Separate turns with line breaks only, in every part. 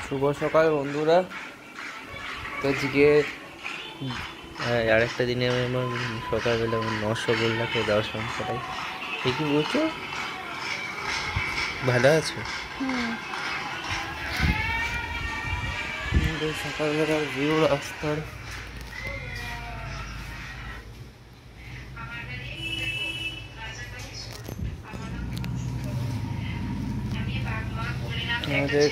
শুভ সকাল বন্ধুরা। তো আজকে আরেকটা দিনে আমি আমার সকালবেলা রসগোল্লা খেয়ে দর্শন করাই। ঠিকই বলছো, ভালো আছো? সকালবেলার ভিউ রাস্তার আমাদের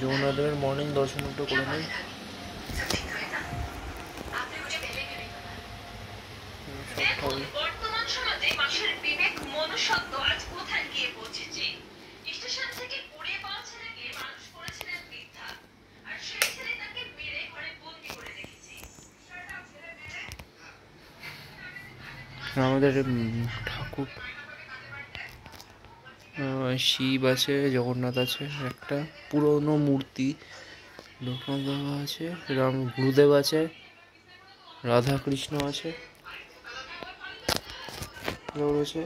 যমুনাদেবের মর্নিং দর্শন একটু করে নেই।
বর্তমান সমাজে মানুষের বিবেক মনুষ্যত্ব আজ কোথায় গিয়ে পৌঁছেছে। স্টেশন থেকে উড়ে পাওয়া ছেলেকে মানুষ করেছিলেন বৃদ্ধা, আর সেই ছেলে তাকে মেরে ঘরে বন্দি করে রেখেছে।
আমাদের ঠাকুর শিব আছে, জগন্নাথ আছে, একটা পুরনো মূর্তি লোকনাথ বাবা আছে, রাম গুরুদেব আছে, রাধা কৃষ্ণ আছে, রয়েছে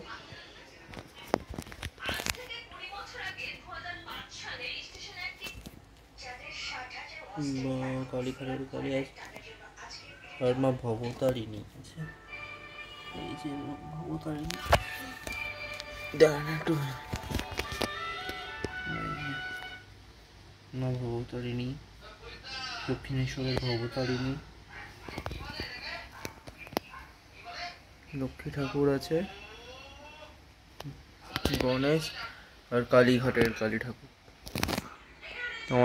কালীঘাটের কালী আছে, আর মা ভবতারিণী আছে। এই যে ভবতারিণী, দাঁড়ান একটু, মা ভবতারিণী, দক্ষিণেশ্বরের ভবতারিণী, লক্ষ্মী ঠাকুর আছে, গণেশ, আর কালীঘাটের কালী ঠাকুর।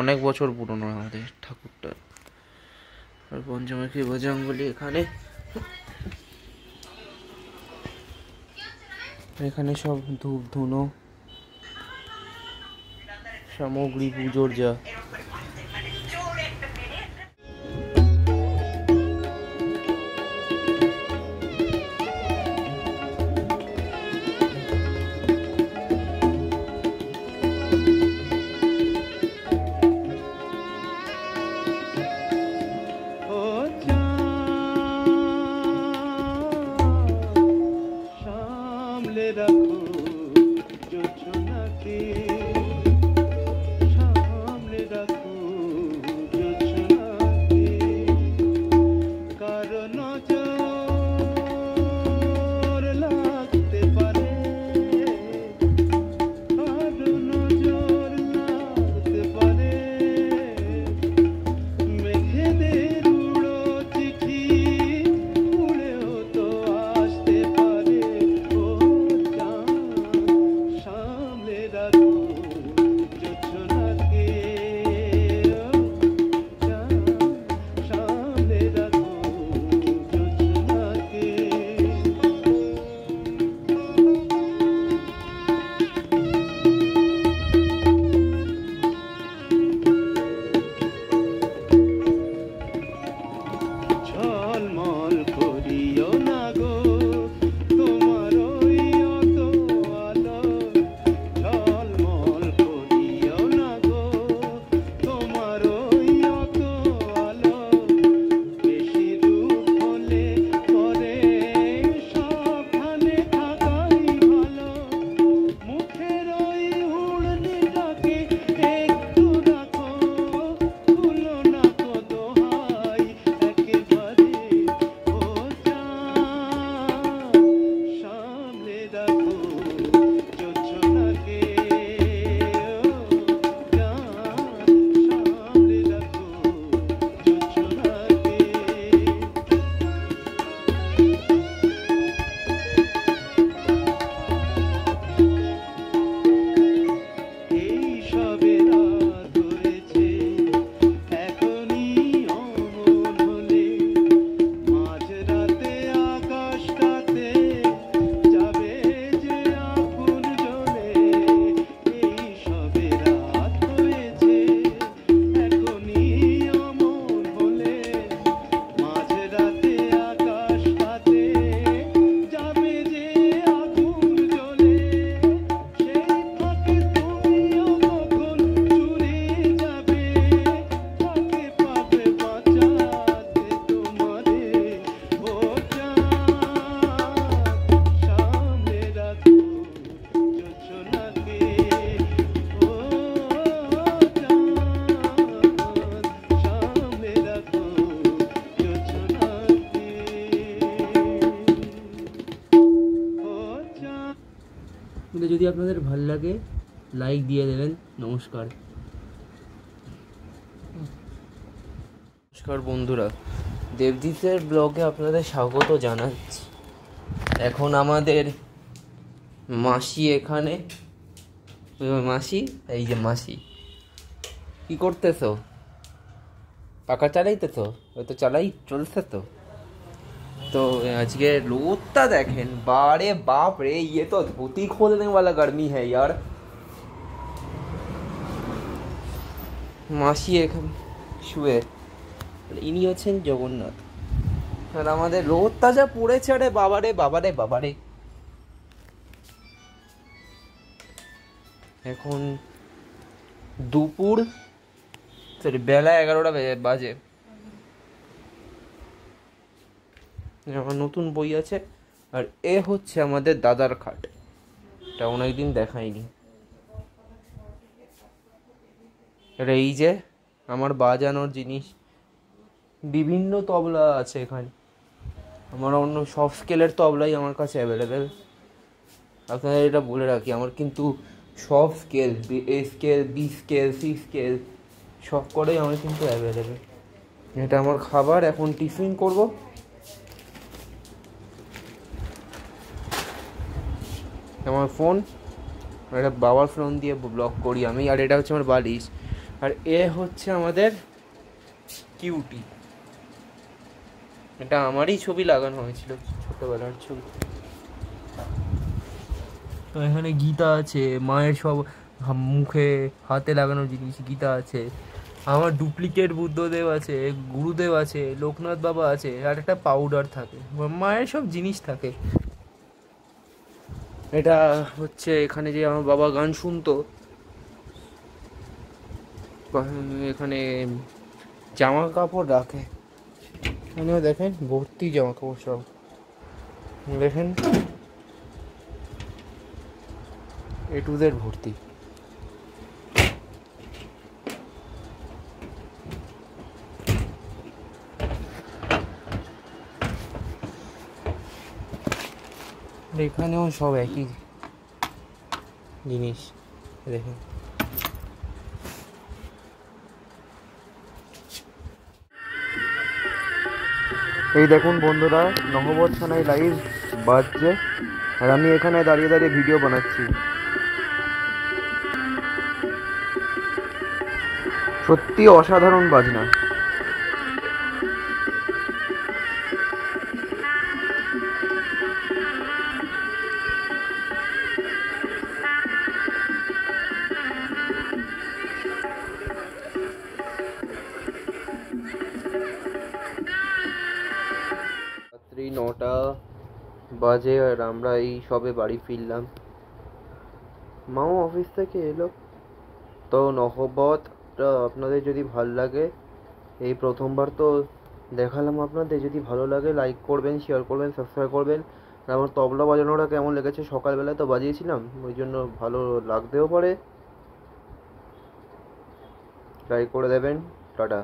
অনেক বছর পুরনো আমাদের ঠাকুরটা। আর পঞ্চমুখী বজরঙ্গবলী এখানে, এখানে সব ধূপ ধুনো সামগ্রী পুজোর যা
রাখো যোছনাকে সামলে রাখো।
যদি আপনাদের ভালো লাগে লাইক দিয়ে দেবেন। নমস্কার। নমস্কার বন্ধুরা, দেবজিতের ব্লগে আপনাদের স্বাগত জানাচ্ছি। এখন আমাদের মাসি এখানে, মাসি, এই যে মাসি, কি করতেছো? পাখা চালাইতেছো? ওই তো চলছে তো। तो आज के रोता देखें, बारे बाप रे, ये तो धोती खोलने वाला गर्मी है यार। মাসি এখন শুয়ে, ইনি হচ্ছেন জগন্নাথ। আর আমাদের রোদটা যা পড়েছে, রে বাবারে বাবারে বাবারে। এখন দুপুর, সরি বেলা 11টা বাজে। আমার নতুন বই আছে, আর এ হচ্ছে আমাদের দাদার খাট। এটা অনেকদিন দেখাইনি। আর এই যে আমার বাজানোর জিনিস, বিভিন্ন তবলা আছে এখানে। আমার অন্য সব স্কেলের তবলাই আমার কাছে অ্যাভেলেবেল। আপনাদের এটা বলে রাখি, আমার কিন্তু সব scale, A scale, B scale, C scale, সব করেই আমার কিন্তু অ্যাভেলেবেল। এটা আমার খাবার, এখন টিফিন করব। আমার ফোন, এটা বাবার ফোন দিয়ে ব্লগ করি আমি। আর এটা হচ্ছে আমার বালিশ। আর এ হচ্ছে আমাদের কিউটি, এটা আমারই ছবি লাগানো হয়েছিল, ছোটবেলার ছবি। তো এখানে গীতা আছে, মায়ের সব মুখে হাতে লাগানোর জিনিস গীতা আছে। আমার ডুপ্লিকেট বুদ্ধদেব আছে, গুরুদেব আছে, লোকনাথ বাবা আছে, আর একটা পাউডার থাকে, মায়ের সব জিনিস থাকে। এটা হচ্ছে এখানে যে আমার বাবা গান শুনতো, এখানে জামা কাপড় রাখে। এখানেও দেখেন ভর্তি জামা কাপড় সব, দেখেন এ টু জেড ভর্তি। এখানেও সব একই জিনিস দেখেন। এই দেখুন বন্ধুরা, নহবত থানায় লাইভ বাজছে, আর আমি এখানে দাঁড়িয়ে দাঁড়িয়ে ভিডিও বানাচ্ছি। সত্যি অসাধারণ বাজনা। রাত্রি 9টা বাজে, আর আমরা এই সবে বাড়ি ফিরলাম। মাও অফিস থেকে এলো। তো নহবতটা আপনাদের যদি ভালো লাগে, এই প্রথমবার তো দেখালাম আপনাদের, যদি ভালো লাগে লাইক করবেন, শেয়ার করবেন, সাবস্ক্রাইব করবেন। আর আমার তবলা বাজানোটা কেমন লেগেছে, সকালবেলায় তো বাজিয়েছিলাম, ওই জন্য ভালো লাগতেও পারে, লাইক করে দেবেন। টাটা।